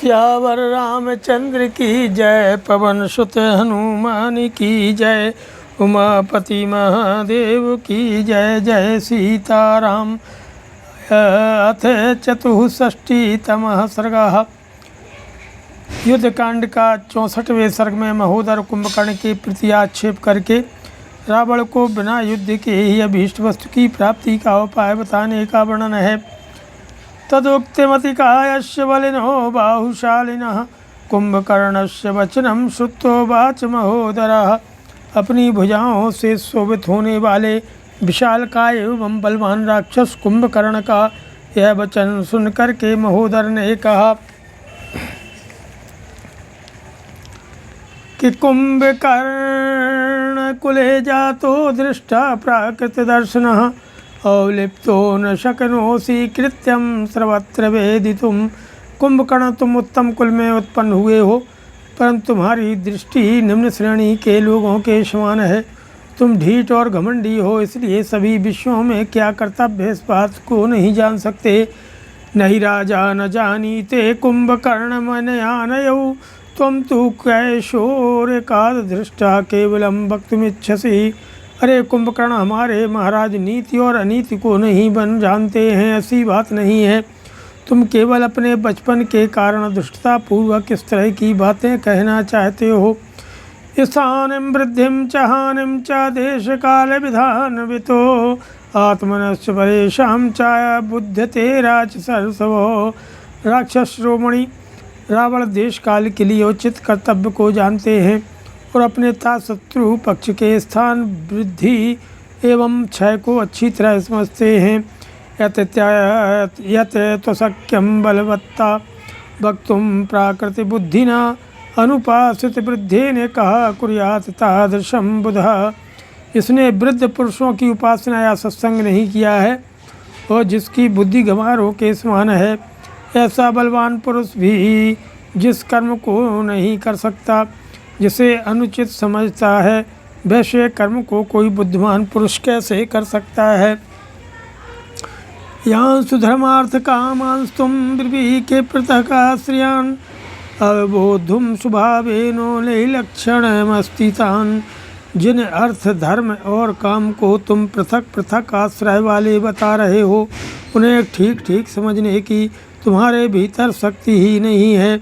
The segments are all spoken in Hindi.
सियावर रामचंद्र की जय, पवन सुत हनुमान की जय, उमापति महादेव की जय। जय सीताराम। अथ चतुष्षष्टितमः सर्गः। युद्धकांड का 64वें सर्ग में महोदर कुंभकर्ण के प्रति आक्षेप करके रावण को बिना युद्ध के ही अभीष्ट वस्तु की प्राप्ति का उपाय बताने का वर्णन है। तदुक्तिमतिकायस्य बलिनो बाहुशालिनः कुंभकर्णस्य वचनं श्रुत्वोवाच महोदरः। अपनी भुजाओं से शोभित होने वाले विशालकाय एवं बलवान राक्षस कुंभकर्ण का यह वचन सुनकर के महोदर ने कहा कि कुंभकर्ण कुले जातो दृष्टा प्राकृत दर्शनः, अवलिप्तो न शक्नोषि कृत्यं सर्वत्र वेदितुम। कुंभकर्ण, तुम उत्तम कुल में उत्पन्न हुए हो, परंतु तुम्हारी दृष्टि निम्न श्रेणी के लोगों के समान है। तुम ढीठ और घमंडी हो, इसलिए सभी विषयों में क्या कर्तव्य इस बात को नहीं जान सकते। नहीं राजा न जानीते कुंभकर्ण मनयानयौ, त्वं तु कैशोरकाद दृष्टा केवलम वक्तुमिच्छसि। अरे कुंभकर्ण, हमारे महाराज नीति और अनीति को नहीं बन जानते हैं, ऐसी बात नहीं है। तुम केवल अपने बचपन के कारण दुष्टता पूर्वक इस तरह की बातें कहना चाहते हो। स्थानिम वृद्धिम च हानिम च देश काल विधान वितो, आत्मनश्च परेशान चाया बुद्धते राक्षसर्षभो। राक्षस श्रोमणि, रावण देश काल के लिए उचित कर्तव्य को जानते हैं और अपने शत्रु पक्ष के स्थान, वृद्धि एवं क्षय को अच्छी तरह समझते हैं। यत त्वशक्यं बलवत्ता वक्तुं प्राकृति बुद्धिना, अनुपासित वृद्धि ने कहा कुर्यात तादृशं बुधः। इसने वृद्ध पुरुषों की उपासना या सत्संग नहीं किया है और जिसकी बुद्धि गंवारों के समान है, ऐसा बलवान पुरुष भी जिस कर्म को नहीं कर सकता, जिसे अनुचित समझता है, वैसे कर्म को कोई बुद्धिमान पुरुष कैसे कर सकता है। यहाँ सुधर्मार्थ कामांस्तुम ब्रवीके पृथक आश्रयान्, अवबोधुम स्वभावेनो लक्षणमस्तितान्। जिन अर्थ, धर्म और काम को तुम पृथक पृथक आश्रय वाले बता रहे हो, उन्हें ठीक ठीक समझने की तुम्हारे भीतर शक्ति ही नहीं है।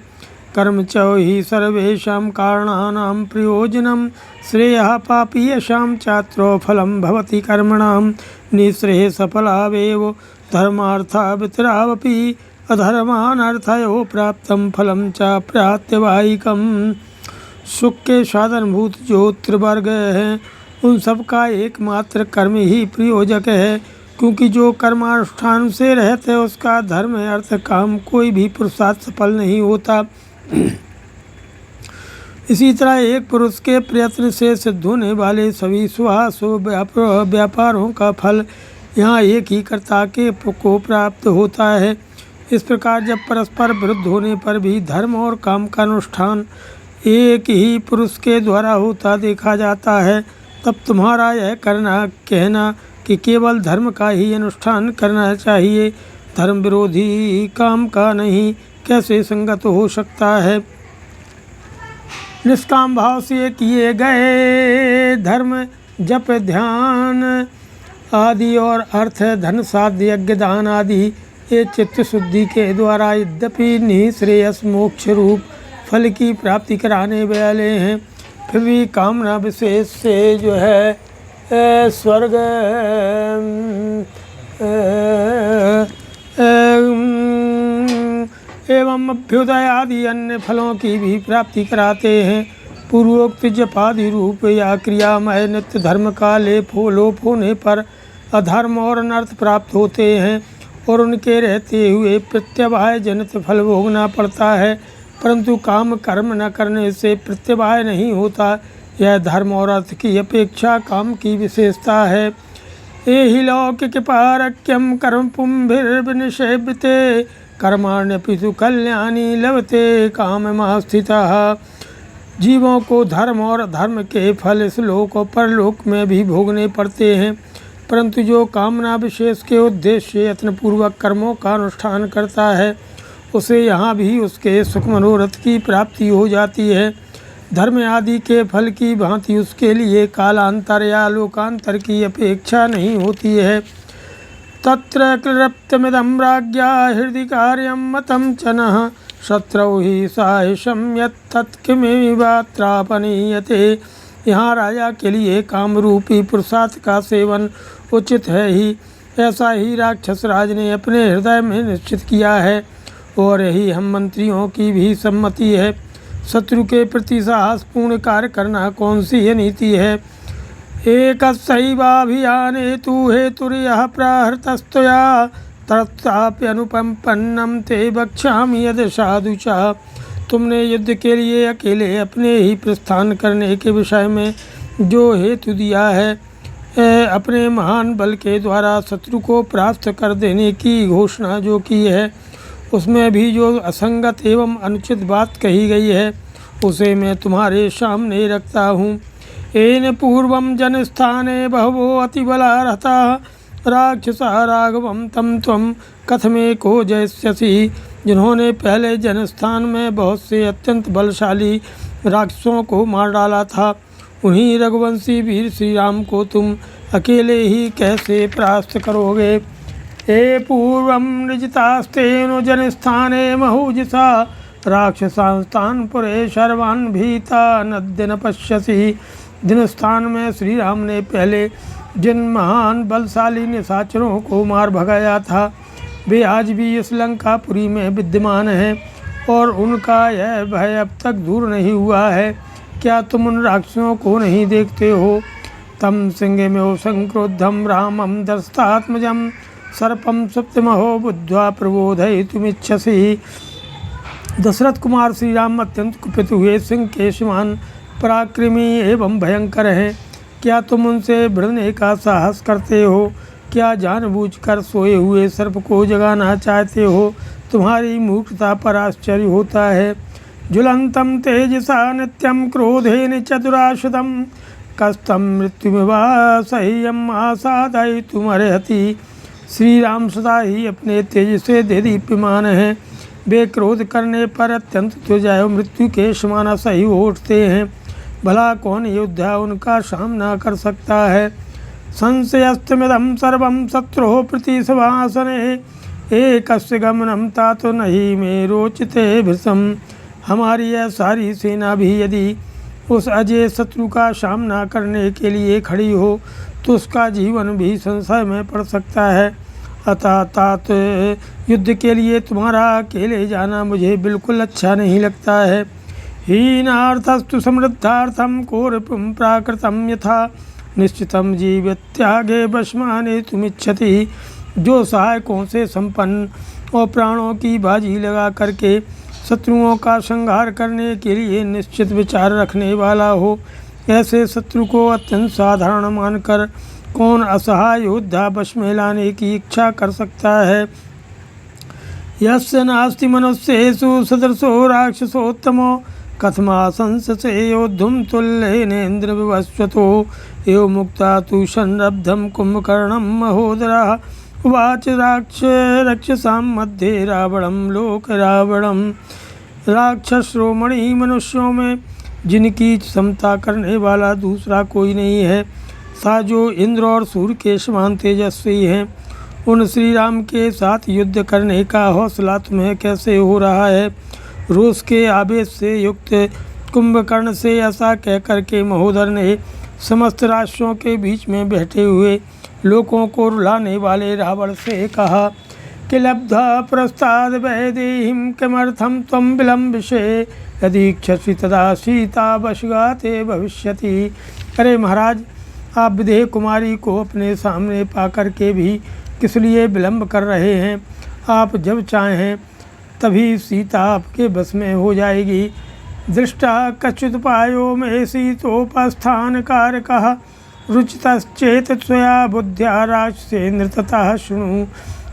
कर्म च हि सर्वेषां कारणानां प्रयोजनं, श्रेयः पापीयशां चात्रो फलं भवति कर्मणां निःश्रेयसफलावेव धर्मार्था वितरावपि, अधर्मानर्थयो प्राप्तं फलं च प्रात्यवाहिकं। सुख के साधनभूत जो त्रिवर्ग हैं, उन सब का एकमात्र कर्म ही प्रयोजक है, क्योंकि जो कर्मानुष्ठान से रहते उसका धर्म अर्थ काम कोई भी पुरुषार्थ सफल नहीं होता। इसी तरह एक पुरुष के प्रयत्न से सिद्ध होने वाले सभी शुभाशुभ व्यापारों का फल यहाँ एक ही कर्ता के को प्राप्त होता है। इस प्रकार जब परस्पर विरुद्ध होने पर भी धर्म और काम का अनुष्ठान एक ही पुरुष के द्वारा होता देखा जाता है, तब तुम्हारा यह कहना कि केवल धर्म का ही अनुष्ठान करना चाहिए, धर्म विरोधी काम का नहीं, कैसे संगत हो सकता है। निष्काम भाव से किए गए धर्म, जप, ध्यान आदि और अर्थ, धन, साध्य, यज्ञ, दान आदि ये चित्त शुद्धि के द्वारा यद्यपि निःश्रेयस मोक्ष रूप फल की प्राप्ति कराने वाले हैं, फिर भी कामना विशेष से जो है स्वर्ग एवं अभ्युदय आदि अन्य फलों की भी प्राप्ति कराते हैं। पूर्वोक्त जपादि रूप या क्रियामय नित्य धर्म का लोप होने पर अधर्म और अनर्थ प्राप्त होते हैं और उनके रहते हुए प्रत्यवाय जनित फल भोगना पड़ता है, परंतु काम कर्म न करने से प्रत्यवाय नहीं होता। यह धर्म और अर्थ की अपेक्षा काम की विशेषता है। एहि लौकिक पारक्यम कर्म पुंभिर्निषेव्यते, कर्माण्यपि तु कल्याणी लभते काममास्थितः। जीवों को धर्म और अधर्म के फल इस लोक और परलोक में भी भोगने पड़ते हैं, परंतु जो कामना विशेष के उद्देश्य से यत्नपूर्वक कर्मों का अनुष्ठान करता है उसे यहाँ भी उसके सुख मनोरथ की प्राप्ति हो जाती है। धर्म आदि के फल की भांति उसके लिए कालांतर या लोकांतर की अपेक्षा नहीं होती है। तत्र क्लृप्तमिदं राज्ञा हृदि कार्यं मतं च नः शत्रौ ही साहिशं यत्तत्किमिवात्रापनीयते। यहाँ राजा के लिए कामरूपी पुरुषार्थ का सेवन उचित है ही, ऐसा ही राक्षस राज ने अपने हृदय में निश्चित किया है, और यही हम मंत्रियों की भी सम्मति है। शत्रु के प्रति साहसपूर्ण कार्य करना कौन सी यह नीति है। एकस्यैवाभियाने तु हेतुर्यः प्रहृतस्तया तत्ताप्यनुपम्पन्नं ते वक्ष्यामि यद् साधु च। तुमने युद्ध के लिए अकेले अपने ही प्रस्थान करने के विषय में जो हेतु दिया है, अपने महान बल के द्वारा शत्रु को परास्त कर देने की घोषणा जो की है, उसमें भी जो असंगत एवं अनुचित बात कही गई है, उसे मैं तुम्हारे सामने रखता हूँ। येन पूर्वं जनस्थाने बहवो अतिबलार्हता राक्षसा राघवं तं त्वं कथमेको जयस्यसि। जिन्होंने पहले जनस्थान में बहुत से अत्यंत बलशाली राक्षसों को मार डाला था, उन्हीं रघुवंशी वीर श्री राम को तुम अकेले ही कैसे परास्त करोगे। ये पूर्वं निजितास्तेन जनस्थाने महूजिसा राक्षसांस्तान पुरे सर्वान् भीता नद्य न पश्यसि। जिन स्थान में श्री राम ने पहले जिन महान बलशाली निशाचरों को मार भगाया था, वे आज भी इस लंकापुरी में विद्यमान हैं, और उनका यह भय अब तक दूर नहीं हुआ है। क्या तुम उन राक्षसों को नहीं देखते हो। तम सिंहमेव संक्रुद्धं रामं दशरथात्मजं सर्पं सुप्तमहो बुद्ध्वा प्रबोधयितुमिच्छसि। दशरथ कुमार श्री राम अत्यंत कुपित हुए सिंह के समान पराक्रमी एवं भयंकर हैं। क्या तुम उनसे भिड़ने का साहस करते हो। क्या जानबूझकर सोए हुए सर्प को जगाना चाहते हो। तुम्हारी मूर्खता पर आश्चर्य होता है। ज्वलंतं तेजसा नित्यं क्रोधेन चतुराशतं कस्तं मृत्युमिवासह्यम् आसादयितुमर्हति। श्री राम सदा ही अपने तेज से देदीप्यमान हैं। वे क्रोध करने पर अत्यंत दुर्जय मृत्यु के समान असह्य उठते हैं। भला कौन योद्धा उनका सामना कर सकता है। संशयस्तमिदं सर्वं शत्रोः प्रतिशवासने एकस्य गमनं तातो नहि मे रोचते भृशं। हमारी यह सारी सेना भी यदि उस अजय शत्रु का सामना करने के लिए खड़ी हो, तो उसका जीवन भी संशय में पड़ सकता है। अतः तात युद्ध के लिए तुम्हारा अकेले जाना मुझे बिल्कुल अच्छा नहीं लगता है। हीनार्थस्तु समृद्धार्थं कोरपुं प्राकृतं यथा निश्चितं जीवत्यागे बश्माने तुमिच्छति। जो सहायकों से संपन्न और प्राणों की बाजी लगा करके शत्रुओं का संहार करने के लिए निश्चित विचार रखने वाला हो, ऐसे शत्रु को अत्यंत साधारण मानकर कौन असहाय योद्धा वश में लाने की इच्छा कर सकता है। यस्य नास्ति मनुष्येषु सदृशो राक्षसोत्तमो कथमाशंससे योद्धुं तुल्येनेन्द्र विवस्वतो। एवं मुक्ता तु संरब्धं कुंभकर्णं महोदरः उवाच राक्षसां मध्ये रावणं लोक रावणं। राक्षस रोमणी मनुष्यों में जिनकी क्षमता करने वाला दूसरा कोई नहीं है, सा जो इंद्र और सूर्य के समान तेजस्वी हैं, उन श्री राम के साथ युद्ध करने का हौसला तुम्हें कैसे हो रहा है। रोष के आवेश से युक्त कुंभकर्ण से ऐसा कहकर के महोदर ने समस्त राष्ट्रों के बीच में बैठे हुए लोगों को रुलाने वाले रावण से कहा कि लब्धा प्रस्ताद वैदेहीं किमर्थं त्वं विलम्बिषे यदि इच्छसि तदा सीता वशगाते भविष्यति। अरे महाराज, आप विदेह कुमारी को अपने सामने पाकर के भी किस लिए विलम्ब कर रहे हैं। आप जब चाहें तभी सीता आपके बस में हो जाएगी। दृष्टा कच्युतपायो में सीतोपस्थान कारकः रुचितश्चेत स्वया बुद्ध्या राक्षसेन्द्र ततः शृणु।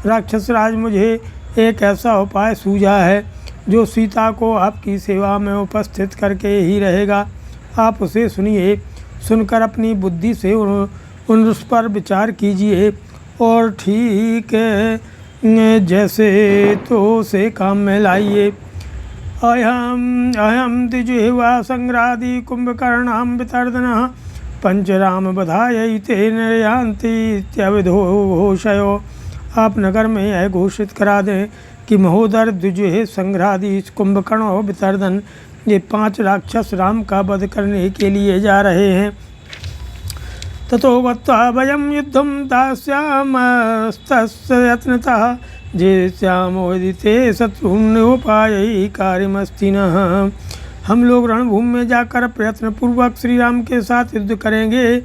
राक्षस राज, मुझे एक ऐसा उपाय सूझा है जो सीता को आपकी सेवा में उपस्थित करके ही रहेगा। आप उसे सुनिए। सुनकर अपनी बुद्धि से उस पर विचार कीजिए और ठीक जैसे तो से काम में लाइए। अयम अयम द्विजिह्वा संग्रादी कुंभकर्णाम वितर्दनः पंचराम बधाई ते नयान्ति इत्यविघोषयो। आप नगर में यह घोषित करा दें कि महोदर द्विजिह संग्रादी कुंभकर्ण और वितर्दन ये 5 राक्षस राम का वध करने के लिए जा रहे हैं। ततो गत्वा वयं युद्धं दास्यामस्तस्य यत्नतः जेष्यामो यदि ते शत्रून्योपायै कार्यमस्ति नः। हम लोग रणभूमि में जाकर प्रयत्न पूर्वक श्री राम के साथ युद्ध करेंगे।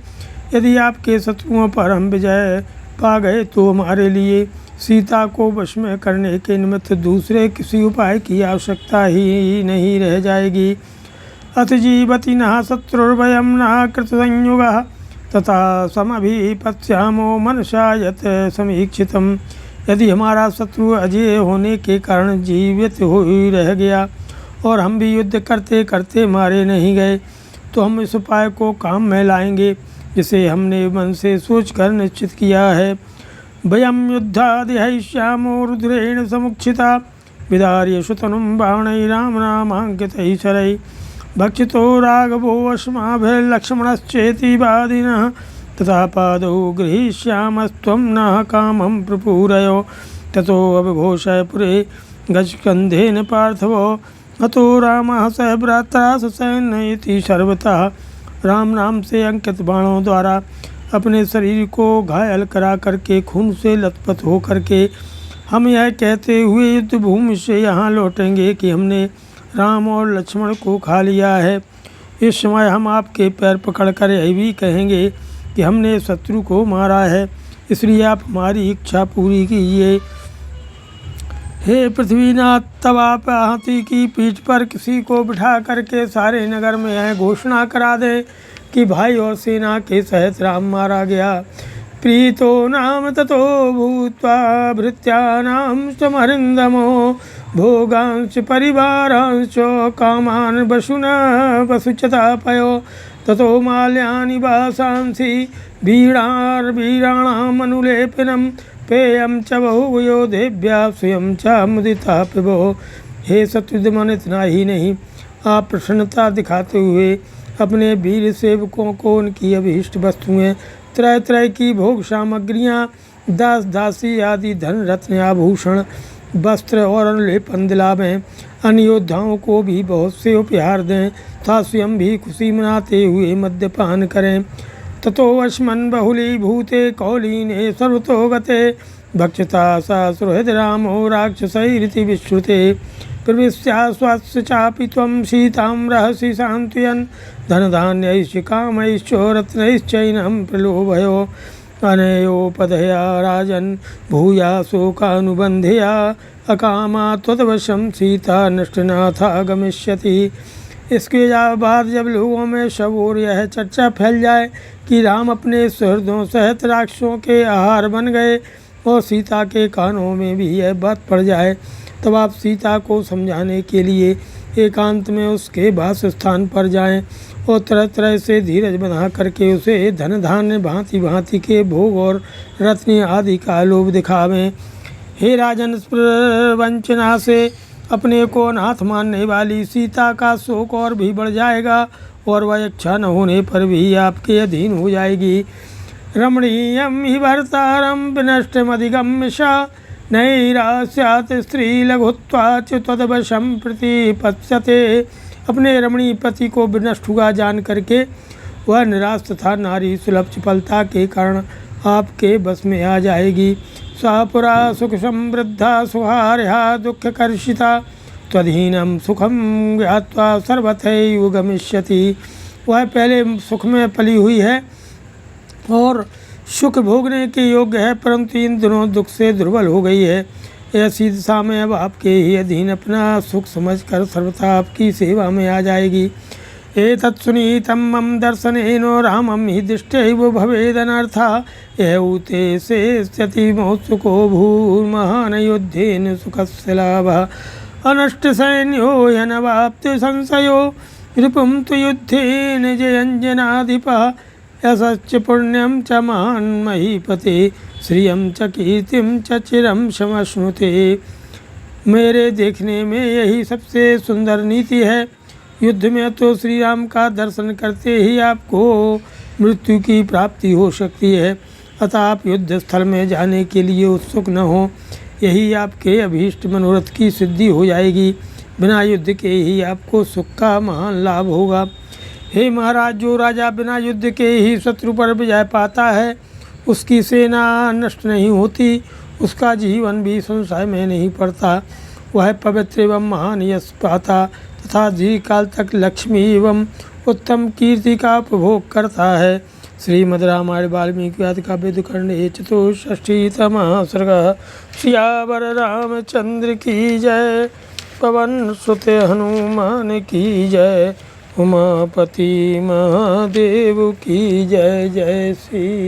यदि आपके शत्रुओं पर हम विजय पा गए तो हमारे लिए सीता को वश में करने के निमित्त दूसरे किसी उपाय की आवश्यकता ही नहीं रह जाएगी। अथ जीवति न शत्रुर्वयं न कृतसंयुगः तथा समभिपत्स्यामो मनसा यत् समीक्षितम्। यदि हमारा शत्रु अजय होने के कारण जीवित हो ही रह गया और हम भी युद्ध करते करते मारे नहीं गए तो हम इस उपाय को काम में लाएंगे जिसे हमने मन से सोचकर निश्चित किया है। वयं युद्धादिहैष्यामो रुद्रेण समुक्षिता विदार्य शुतनुं बाणैरामनामाङ्कितैः शरैः भक्षितो राघवो अस्माभिर्लक्ष्मणश्चेति वादिनः तथा पादौ गृहीष्यामस्त्वं नः कामं प्रपूरयो। ततो अभिघोषय पुरे गजस्कन्धेन पार्थवो अतो रामः स भ्रात्रा ससैन्येति सर्वतः। राम नाम से अंकित बाणों द्वारा अपने शरीर को घायल करा करके खून से लथपथ हो करके हम यह कहते हुए युद्ध भूमि से यहाँ लौटेंगे कि हमने राम और लक्ष्मण को खा लिया है। इस समय हम आपके पैर पकड़कर यह भी कहेंगे कि हमने शत्रु को मारा है, इसलिए आप हमारी इच्छा पूरी कीजिए। हे पृथ्वीनाथ, तब आप हाथी की पीठ पर किसी को बिठा करके सारे नगर में यह घोषणा करा दें कि भाई और सेना के सहित राम मारा गया। प्रीतो नाम ततो भूत्वा भृत्यानां समरिन्दमो भोगांश परिवारांश कामान् वसुना वसुचतापयो ततो माल्यानि वासांसि वीराणामनुलेपनं पेयं च बहुवयो देव्या स्वयं च मुदिता पिबो। हे शत्रुघ्न, इतना ही नहीं, आप प्रसन्नता दिखाते हुए अपने वीर सेवकों को उनकी अभीष्ट वस्तुएं, तरह तरह की भोग सामग्रियाँ, दास दासी आदि धन रत्न आभूषण वस्त्र और अनुलेपन दिलावें। अन्य योद्धाओं को भी बहुत से उपहार दें तथा स्वयं भी खुशी मनाते हुए मद्यपान करें। ततो अश्मन् बहुलीभूते कौलीने सर्वतो गते भक्षता सा सुहृद रामो राक्षसैरिति विश्रुते प्रविश्याश्वास्य चापि त्वं सीतां रहसि सान्त्वयन् धनधान्यैश्च कामैश्च रत्नैश्चैनं प्रलोभयो अनयोपदया राजन् भूया शोकानुबन्धया अकामा त्वद्वशं सीता नष्टनाथा गमिष्यति। इसके बाद जब लोगों में सब और यह चर्चा फैल जाए कि राम अपने सुहृदों सहित राक्षसों के आहार बन गए और सीता के कानों में भी यह बात पड़ जाए, तब आप सीता को समझाने के लिए एकांत में उसके वास स्थान पर जाएं और तरह तरह से धीरज बना करके उसे धन धान्य भांति भांति के भोग और रत्न आदि का लोभ दिखावें। हे राजन, इस प्रवंचना से अपने को अनाथ मानने वाली सीता का शोक और भी बढ़ जाएगा और वह इच्छा न होने पर भी आपके अधीन हो जाएगी। रमणीयं हि भर्तारं विनष्टमधिगम्य सा नैरास्यात् स्त्री लघुत्वाच् तद्वशं प्रतिपत्स्यते। अपने रमणीय पति को विनष्ट हुआ जान करके वह निराश तथा नारी सुलभ चपलता के कारण आपके बस में आ जाएगी। सा पुरा सुख समृद्धा सुहार्या दुःखकर्षिता त्वधीनं सुखम ज्ञात्वा सर्वथैव गमिष्यति। वह पहले सुख में पली हुई है और सुख भोगने के योग्य है, परंतु इन दिनों दुख से दुर्बल हो गई है। ऐसी दिशा में अब आपके ही अधीन अपना सुख समझकर सर्वथा आपकी सेवा में आ जाएगी। एतत् सुनीतं मम दर्शनेनो रामं हि दृष्टैव भवेदनर्थः एऊते शेष्यति मोत्सुको भूर्महान् युद्धेन सुखस्य लाभः अनष्टसैन्यो यनवाप्ति संशयो रिपुं तु युद्धेन जयञ्जनाधिपः यशश्च पुण्यं च महान् महीपते श्रियं च कीर्तिं च चिरं समश्नुते। मेरे देखने में यही सबसे सुंदर नीति है। युद्ध में तो श्री राम का दर्शन करते ही आपको मृत्यु की प्राप्ति हो सकती है, अतः आप युद्ध स्थल में जाने के लिए उत्सुक न हो, यही आपके अभीष्ट मनोरथ की सिद्धि हो जाएगी। बिना युद्ध के ही आपको सुख का महान लाभ होगा। हे महाराज, जो राजा बिना युद्ध के ही शत्रु पर विजय पाता है, उसकी सेना नष्ट नहीं होती, उसका जीवन भी संशय में नहीं पड़ता। वह पवित्र एवं महान यश पाता तथा दीर्घ काल तक लक्ष्मी एवं उत्तम कीर्ति का उपभोग करता है। श्रीमद् रामायण वाल्मीकि आदि काव्य खंडे चतुष्षष्टितमः सर्गः। सियावर रामचंद्र की जय, पवन सुत हनुमान की जय, उमापति महादेव की जय। जय श्री